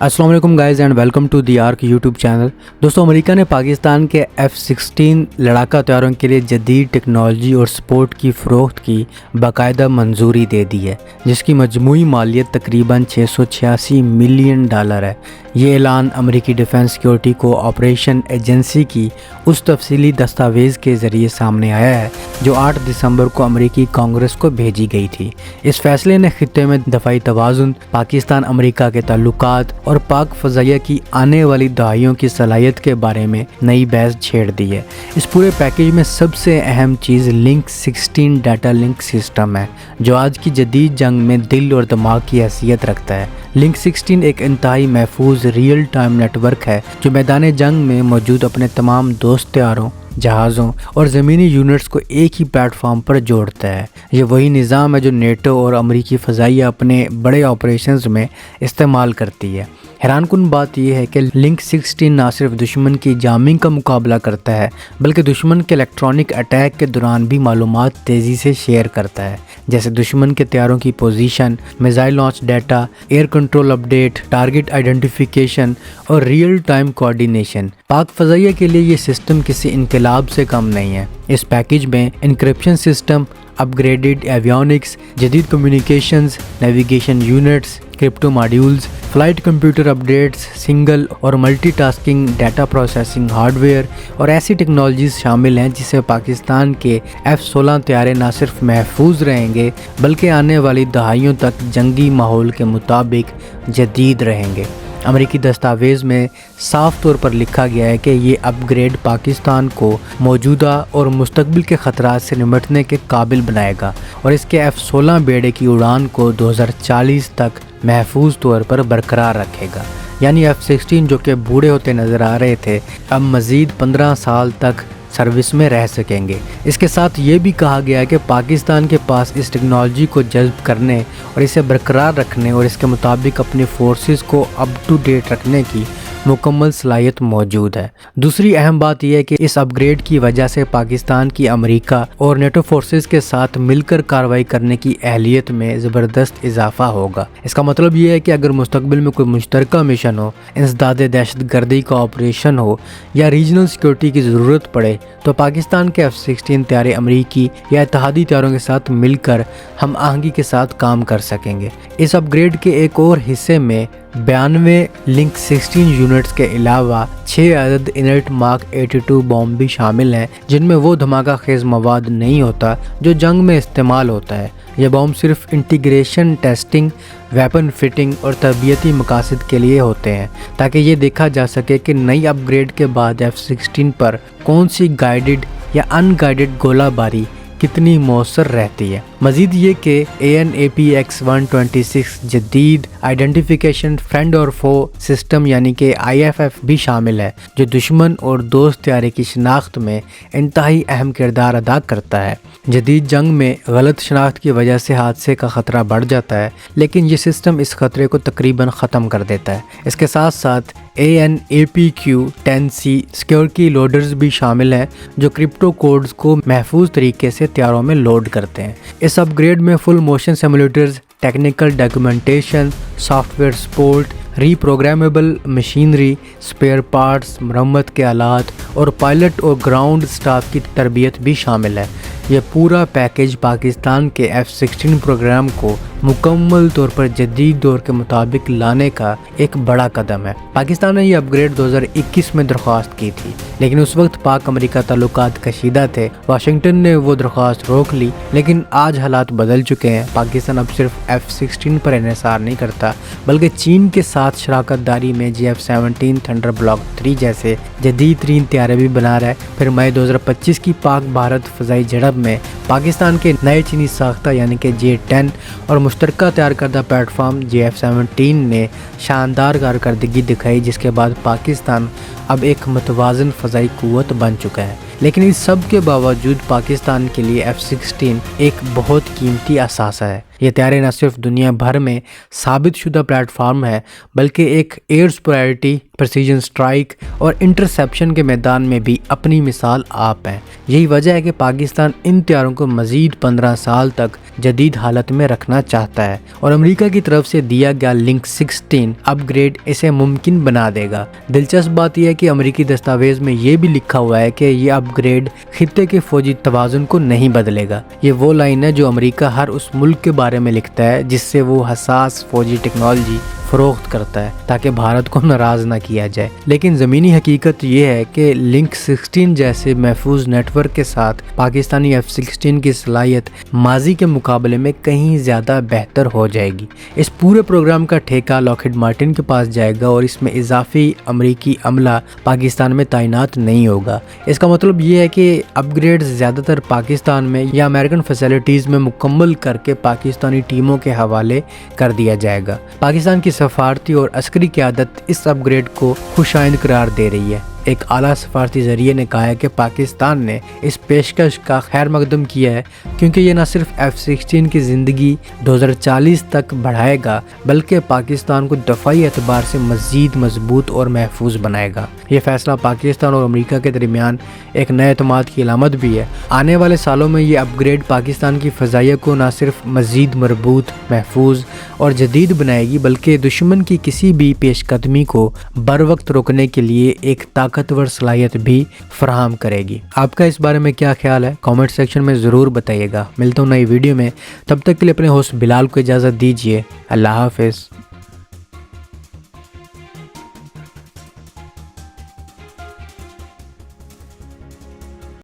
अस्सलाम वालेकुम guys and welcome to the arc YouTube channel. दोस्तों, अमेरिका ने पाकिस्तान के F-16 लड़ाका हथियारों के लिए जदीद टेक्नोलॉजी और सपोर्ट की फ़रोख्त की बाकायदा मंजूरी दे दी है, जिसकी मजमूई मालियत तकरीबन $686 मिलियन है। ये ऐलान अमेरिकी डिफेंस सिक्योरिटी को ऑपरेशन एजेंसी की उस तफसीली दस्तावेज़ के ज़रिए सामने आया है जो 8 दिसंबर को अमेरिकी कांग्रेस को भेजी गई थी। इस फैसले ने खित्ते में दफ़ाई तवाज़ुन, पाकिस्तान अमेरिका के ताल्लुकात और पाक फ़ज़ाइया की आने वाली दहाइयों की सलाहियत के बारे में नई बहस छेड़ दी है। इस पूरे पैकेज में सबसे अहम चीज़ लिंक 16 डाटा लिंक सिस्टम है, जो आज की जदीद जंग में दिल और दिमाग की हैसियत रखता है। लिंक 16 एक इंतहाई महफूज रियल टाइम नेटवर्क है जो मैदान जंग में मौजूद अपने तमाम दोस्त हथियारों, जहाज़ों और ज़मीनी यूनिट्स को एक ही प्लेटफॉर्म पर जोड़ता है। ये वही निज़ाम है जो नेटो और अमेरिकी फ़ज़ाइया अपने बड़े ऑपरेशंस में इस्तेमाल करती है। हैरानकुन बात यह है कि लिंक 16 ना सिर्फ दुश्मन की जामिंग का मुकाबला करता है, बल्कि दुश्मन के इलेक्ट्रॉनिक अटैक के दौरान भी मालूमात तेज़ी से शेयर करता है, जैसे दुश्मन के तैयारों की position, missile launch data, air control update, target identification और रियल टाइम कोऑर्डिनेशन। पाक फ़ज़ाइया के लिए ये सिस्टम किसी इनकलाब से कम नहीं है। इस पैकेज में इंक्रिप्शन सिस्टम, अपग्रेडेड एवियोनिक्स, जदीद communications, navigation units, crypto modules, flight computer updates, single और मल्टीटास्किंग डाटा प्रोसेसिंग हार्डवेयर और ऐसी टेक्नोलॉजीज़ शामिल हैं जिससे पाकिस्तान के F-16 तैयारे न सिर्फ महफूज रहेंगे बल्कि आने वाली दहाइयों तक जंगी माहौल के मुताबिक जदीद रहेंगे। अमेरिकी दस्तावेज़ में साफ तौर पर लिखा गया है कि ये अपग्रेड पाकिस्तान को मौजूदा और मुस्तकबिल के ख़तरात से निपटने के काबिल बनाएगा और इसके F-16 बेड़े की उड़ान को 2040 तक महफूज तौर पर बरकरार रखेगा। यानी F-16 जो कि बूढ़े होते नज़र आ रहे थे, अब मज़ीद 15 साल तक सर्विस में रह सकेंगे। इसके साथ ये भी कहा गया है कि पाकिस्तान के पास इस टेक्नोलॉजी को जज़्ब करने और इसे बरकरार रखने और इसके मुताबिक अपनी फोर्सेस को अप टू डेट रखने की मुकम्मल सलाहियत मौजूद है। दूसरी अहम बात यह है कि इस अपग्रेड की वजह से पाकिस्तान की अमेरिका और नेटो फोर्सेस के साथ मिलकर कार्रवाई करने की अहलियत में ज़बरदस्त इजाफा होगा। इसका मतलब ये है कि अगर मुस्तकबिल में कोई मुश्तरका मिशन हो, इंसदाद दहशत गर्दी का ऑपरेशन हो या रीजनल सिक्योरिटी की ज़रूरत पड़े तो पाकिस्तान के F-16 तैयारे अमेरिकी या इत्तेहादी तैयारों के साथ मिलकर हम आहंगी के साथ काम कर सकेंगे। इस अपग्रेड के एक और हिस्से में 92 लिंक 16 यूनिट्स के अलावा 6 अदद इनर्ट मार्क 82 बॉम्ब भी शामिल हैं, जिनमें वो धमाका खेज मवाद नहीं होता जो जंग में इस्तेमाल होता है। ये बॉम्ब सिर्फ इंटीग्रेशन टेस्टिंग, वेपन फिटिंग और तरबियती मकासद के लिए होते हैं, ताकि ये देखा जा सके कि नई अपग्रेड के बाद F-16 पर कौन सी गाइडेड या अनगाइडेड गोलाबारी कितनी मौसर रहती है। मज़ीद ये कि AN/APX-126 जदीद आइडेंटिफिकेशन फ्रेंड और फो सिस्टम यानी कि IFF भी शामिल है, जो दुश्मन और दोस्त तैयारे की शनाख्त में इंतहाई अहम किरदार अदा करता है। जदीद जंग में गलत शनाख्त की वजह से हादसे का ख़तरा बढ़ जाता है, लेकिन ये सिस्टम इस ख़तरे को तकरीबन ख़त्म कर देता है। इसके साथ साथ AN/APQ-10C सिक्योरिटी लोडर्स भी शामिल हैं, जो क्रिप्टो कोड्स को महफूज तरीके से तैयारों में लोड करते हैं। इस अपग्रेड में full motion simulators, technical documentation, software support, reprogrammable machinery, spare parts, मरम्मत के आलात और पायलट और ग्राउंड स्टाफ की तरबियत भी शामिल है। यह पूरा पैकेज पाकिस्तान के F-16 प्रोग्राम को मुकम्मल तौर पर जदीद दौर के मुताबिक लाने का एक बड़ा कदम है। पाकिस्तान ने यह अपग्रेड 2021 में दरख्वास्त की थी, लेकिन उस वक्त पाक अमेरिका ताल्लुकात कशीदा थे। वाशिंगटन ने वो दरख्वास्त रोक ली, लेकिन आज हालात बदल चुके हैं। पाकिस्तान अब सिर्फ F-16 पर इन्हिसार नहीं करता, बल्कि चीन के साथ शराकत दारी में JF-17 थंडर ब्लॉक 3 जैसे जदीद तरीन तैयारे भी बना रहा है। फिर मई 2025 की पाक भारत फ़ज़ाई झड़प में पाकिस्तान के नए चीनी साख्ता यानी कि J-10 और मुश्तरका तैयार करदा प्लेटफॉर्म JF-17 ने शानदार कारकर्दगी दिखाई, जिसके बाद पाकिस्तान अब एक मुतवाज़न फ़ज़ाई क़ुव्वत बन चुका है। लेकिन इस सब के बावजूद पाकिस्तान के लिए F-16 एक बहुत कीमती असासा है। یہ طیارے نہ صرف دنیا بھر میں ثابت شدہ پلیٹ فارم ہے بلکہ ایک ایئر سپیریورٹی، پریسیجن سٹرائک اور انٹرسیپشن کے میدان میں بھی اپنی مثال آپ ہیں۔ یہی وجہ ہے کہ پاکستان ان طیاروں کو مزید 15 سال تک جدید حالت میں رکھنا چاہتا ہے، اور امریکہ کی طرف سے دیا گیا لنک 16 اپ گریڈ اسے ممکن بنا دے گا۔ دلچسپ بات یہ ہے کہ امریکی دستاویز میں یہ بھی لکھا ہوا ہے کہ یہ اپ گریڈ خطے کے فوجی توازن کو نہیں بدلے گا۔ یہ وہ لائن ہے جو امریکہ ہر اس ملک کے بارے میں لکھتا ہے جس سے وہ حساس فوجی ٹیکنالوجی فروخت کرتا ہے تاکہ بھارت کو ناراض نہ کیا جائے۔ لیکن زمینی حقیقت یہ ہے کہ لنک 16 جیسے محفوظ نیٹ ورک کے ساتھ پاکستانی F-16 کی صلاحیت ماضی کے مقابلے میں کہیں زیادہ بہتر ہو جائے گی۔ اس پورے پروگرام کا ٹھیکہ لاکہیڈ مارٹن کے پاس جائے گا اور اس میں اضافی امریکی عملہ پاکستان میں تعینات نہیں ہوگا۔ اس کا مطلب یہ ہے کہ اپ گریڈ زیادہ تر پاکستان میں یا امریکن فیسلٹیز میں مکمل کر کے پاکستانی ٹیموں کے حوالے کر دیا جائے گا۔ پاکستان کی سفارتی اور عسکری قیادت اس اپ گریڈ کو خوش آئند قرار دے رہی ہے۔ ایک اعلیٰ سفارتی ذریعے نے کہا ہے کہ پاکستان نے اس پیشکش کا خیر مقدم کیا ہے کیونکہ یہ نہ صرف F-16 کی زندگی 2040 تک بڑھائے گا بلکہ پاکستان کو دفاعی اعتبار سے مزید مضبوط اور محفوظ بنائے گا۔ یہ فیصلہ پاکستان اور امریکہ کے درمیان ایک نئے اعتماد کی علامت بھی ہے۔ آنے والے سالوں میں یہ اپ گریڈ پاکستان کی فضائیہ کو نہ صرف مزید مربوط، محفوظ اور جدید بنائے گی بلکہ دشمن کی کسی بھی پیش قدمی کو بروقت روکنے کے لیے ایک طاقتور صلاحیت بھی فراہم کرے گی۔ آپ کا اس بارے میں کیا خیال ہے؟ کامنٹ سیکشن میں ضرور بتائیے گا۔ ملتا ہوں نئی ویڈیو میں، تب تک کے لیے اپنے ہوسٹ بلال کو اجازت دیجیے۔ اللہ حافظ۔